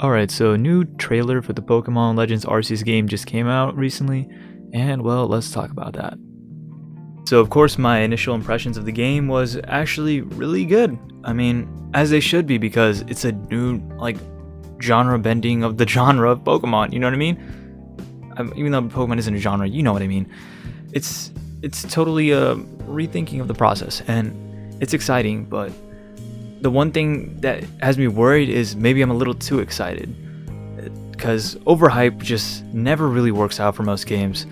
Alright, so a new trailer for the Pokemon Legends Arceus game just came out recently, and well, let's talk about that. So of course my initial impressions of the game was actually really good. I mean, as they should be, because it's a new, genre bending of the genre of Pokemon, you know what I mean? Even though Pokemon isn't a genre, you know what I mean. It's totally a rethinking of the process, and it's exciting, but the one thing that has me worried is maybe I'm a little too excited, because overhype just never really works out for most games.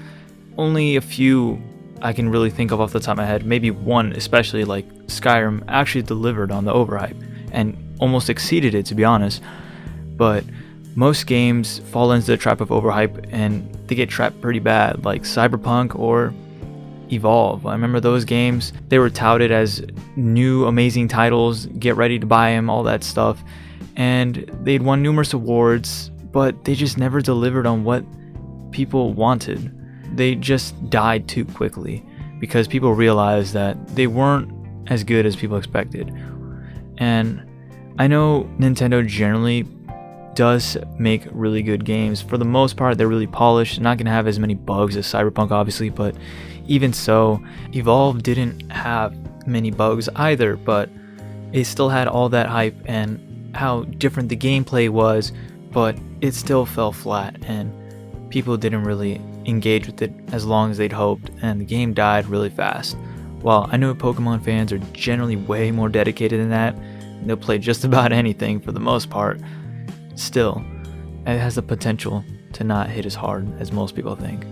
Only a few I can really think of off the top of my head, maybe one especially, like Skyrim, actually delivered on the overhype and almost exceeded it, to be honest. But most games fall into the trap of overhype and they get trapped pretty bad, like Cyberpunk or Evolve. I remember those games, they were touted as new amazing titles, get ready to buy them, all that stuff, and they'd won numerous awards, but they just never delivered on what people wanted. They just died too quickly because people realized that they weren't as good as people expected. And I know Nintendo generally does make really good games. For the most part, they're really polished. Not gonna have as many bugs as Cyberpunk, obviously, but even so, Evolve didn't have many bugs either, but it still had all that hype and how different the gameplay was, but it still fell flat and people didn't really engage with it as long as they'd hoped, and the game died really fast. While I know Pokemon fans are generally way more dedicated than that, and they'll play just about anything for the most part, still, it has the potential to not hit as hard as most people think.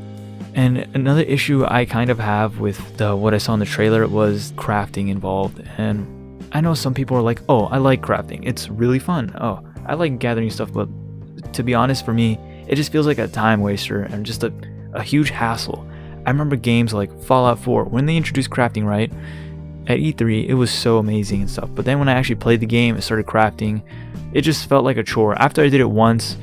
And another issue I kind of have with what I saw in the trailer was crafting involved. And I know some people are like, oh, I like crafting, it's really fun. Oh, I like gathering stuff, but to be honest, for me, it just feels like a time waster and just a huge hassle. I remember games like Fallout 4, when they introduced crafting, right? At E3, it was so amazing and stuff. But then when I actually played the game and started crafting, it just felt like a chore. After I did it once,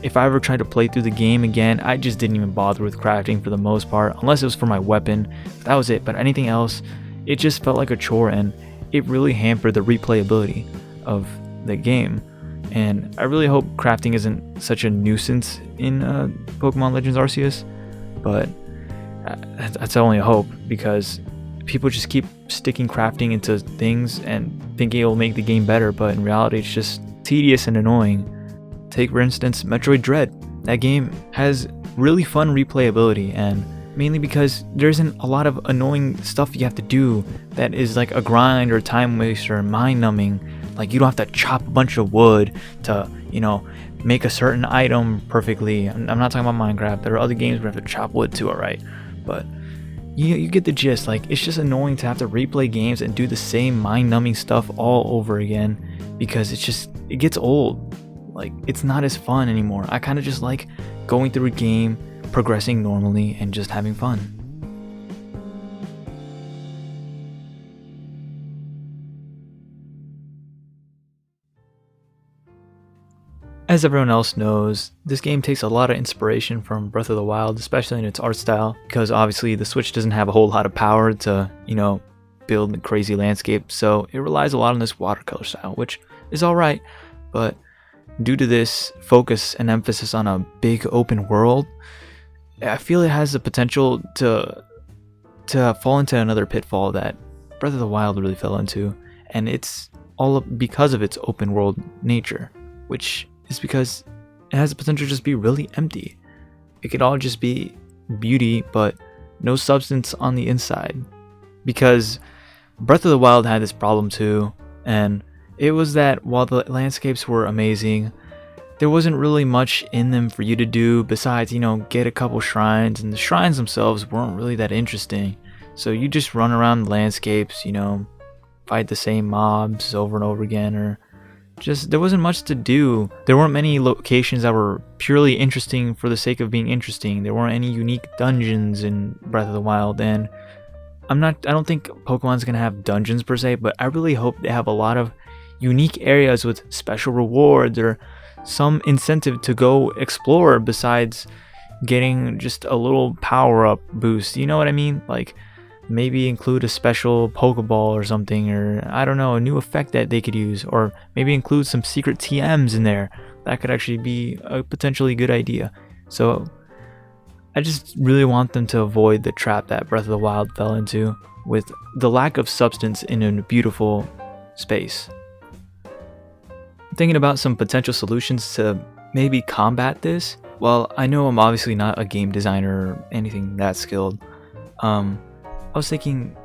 if I ever tried to play through the game again, I just didn't even bother with crafting for the most part, unless it was for my weapon. That was it. But anything else, it just felt like a chore, and it really hampered the replayability of the game. And I really hope crafting isn't such a nuisance in Pokemon Legends Arceus, but that's only a hope, because people just keep sticking crafting into things and thinking it will make the game better, but in reality it's just tedious and annoying. Take, for instance, Metroid Dread. That game has really fun replayability, and mainly because there isn't a lot of annoying stuff you have to do that is like a grind or time waster or mind numbing. Like, you don't have to chop a bunch of wood to, make a certain item perfectly. I'm not talking about Minecraft. There are other games where you have to chop wood too, alright? But you get the gist. Like, it's just annoying to have to replay games and do the same mind-numbing stuff all over again, because it gets old. Like, it's not as fun anymore. I kind of just like going through a game, progressing normally, and just having fun. As everyone else knows, this game takes a lot of inspiration from Breath of the Wild, especially in its art style, because obviously the Switch doesn't have a whole lot of power to, build a crazy landscape, so it relies a lot on this watercolor style, which is alright, but due to this focus and emphasis on a big open world, I feel it has the potential to fall into another pitfall that Breath of the Wild really fell into, and it's all because of its open world nature, which is because it has the potential to just be really empty. It could all just be beauty, but no substance on the inside. Because Breath of the Wild had this problem too, and it was that while the landscapes were amazing, there wasn't really much in them for you to do besides, get a couple shrines, and the shrines themselves weren't really that interesting. So you just run around the landscapes, fight the same mobs over and over again, or just, there wasn't much to do. There weren't many locations that were purely interesting for the sake of being interesting. There weren't any unique dungeons in Breath of the Wild, and I don't think Pokemon's gonna have dungeons per se, but I really hope they have a lot of unique areas with special rewards or some incentive to go explore besides getting just a little power up boost. You know what I mean? Like, maybe include a special Pokeball or something, or I don't know, a new effect that they could use, or maybe include some secret TMs in there. That could actually be a potentially good idea. So I just really want them to avoid the trap that Breath of the Wild fell into with the lack of substance in a beautiful space. I'm thinking about some potential solutions to maybe combat this. Well, I know I'm obviously not a game designer or anything that skilled. I was thinking,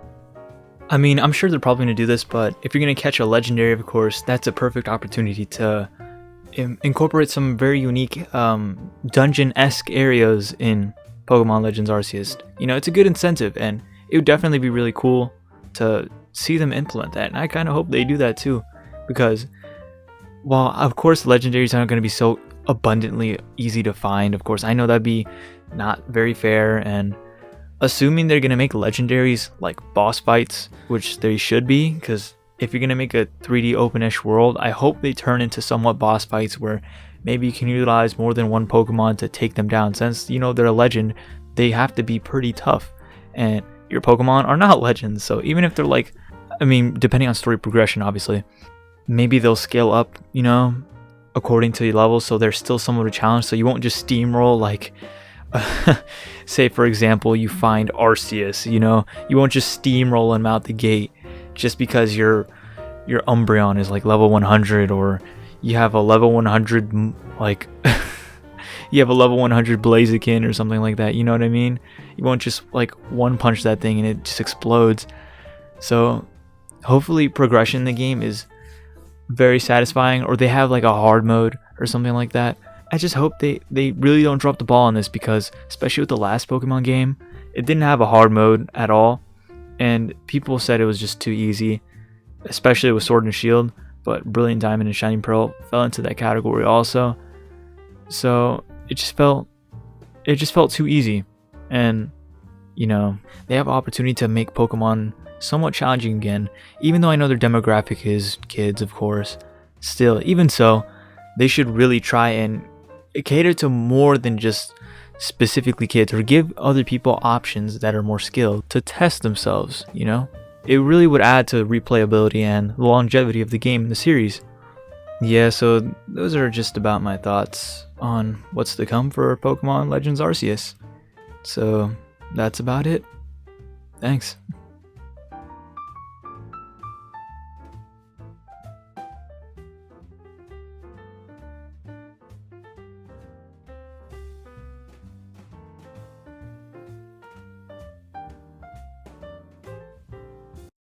I mean, I'm sure they're probably going to do this, but if you're going to catch a legendary, of course, that's a perfect opportunity to incorporate some very unique dungeon-esque areas in Pokemon Legends Arceus. You know, it's a good incentive, and it would definitely be really cool to see them implement that. And I kind of hope they do that too, because while of course legendaries aren't going to be so abundantly easy to find, of course I know that'd be not very fair, and assuming they're going to make legendaries like boss fights, which they should be, because if you're going to make a 3D open-ish world, I hope they turn into somewhat boss fights where maybe you can utilize more than one Pokemon to take them down. Since, you know, they're a legend, they have to be pretty tough. And your Pokemon are not legends, so even if they're like, I mean, depending on story progression, obviously, maybe they'll scale up, you know, according to your level, so there's still somewhat of a challenge, so you won't just steamroll like, say for example, you find Arceus, you know, you won't just steamroll him out the gate just because your Umbreon is like level 100, or you have a level 100 like you have a level 100 Blaziken or something like that, you know what I mean? You won't just like one punch that thing and it just explodes. So hopefully progression in the game is very satisfying, or they have like a hard mode or something like that. I just hope they really don't drop the ball on this, because especially with the last Pokemon game, it didn't have a hard mode at all, and people said it was just too easy, especially with Sword and Shield, but Brilliant Diamond and Shining Pearl fell into that category also. So it just felt too easy, and you know, they have an opportunity to make Pokemon somewhat challenging again, even though I know their demographic is kids, of course. Still, even so, they should really try and cater to more than just specifically kids, or give other people options that are more skilled to test themselves, you know? It really would add to replayability and the longevity of the game in the series. Yeah, so those are just about my thoughts on what's to come for Pokemon Legends Arceus. So that's about it. Thanks.